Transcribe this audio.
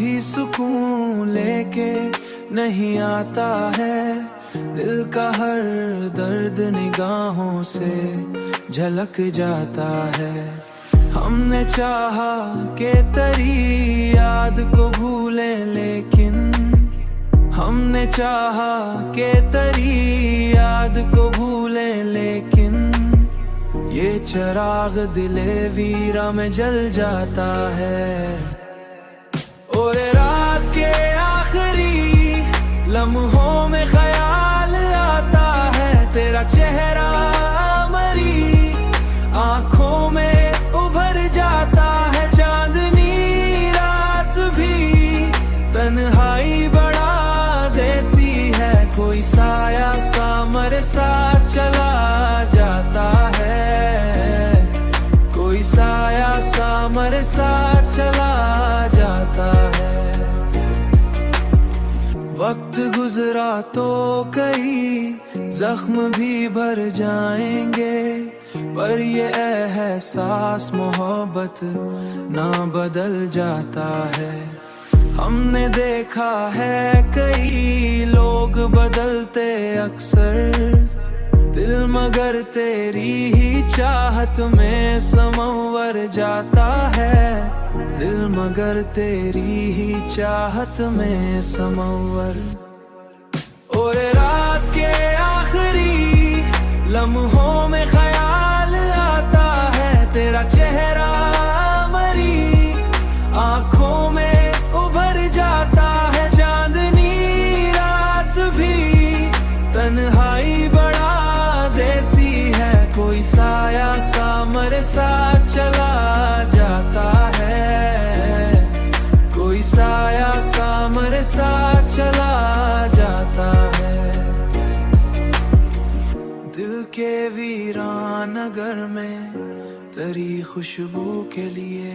भी सुकून लेके नहीं आता है, दिल का हर दर्द निगाहों से झलक जाता है। हमने चाहा के तेरी याद को भूलें, लेकिन हमने चाहा के तेरी याद को भूलें, लेकिन ये चिराग दिले वीरा में जल जाता है। और रात के आखिरी लम्हों में ख्याल आता है तेरा चेहरा, मरी आंखों में उभर जाता है। चांदनी रात भी तन्हाई बढ़ा देती है, कोई साया सा मेरे साथ चला जाता है, कोई साया सा मेरे साथ चला जाता है। वक्त गुजरा तो कई जख्म भी भर जाएंगे, पर ये एहसास मोहब्बत ना बदल जाता है। हमने देखा है कई लोग बदलते अक्सर दिल, मगर तेरी ही चाहत में संवर जाता है दिल, मगर तेरी ही चाहत में संवर। और रात के आखिरी लम्हों में ख्याल आता है तेरा चेहरा, मरी आंखों में उभर जाता है। चांदनी रात भी तन्हाई बढ़ा देती है, कोई साया सा मेरे साथ चला जाता है, कोई साया सा मेरे साथ चला जाता है। दिल के वीरान नगर में तेरी खुशबू के लिए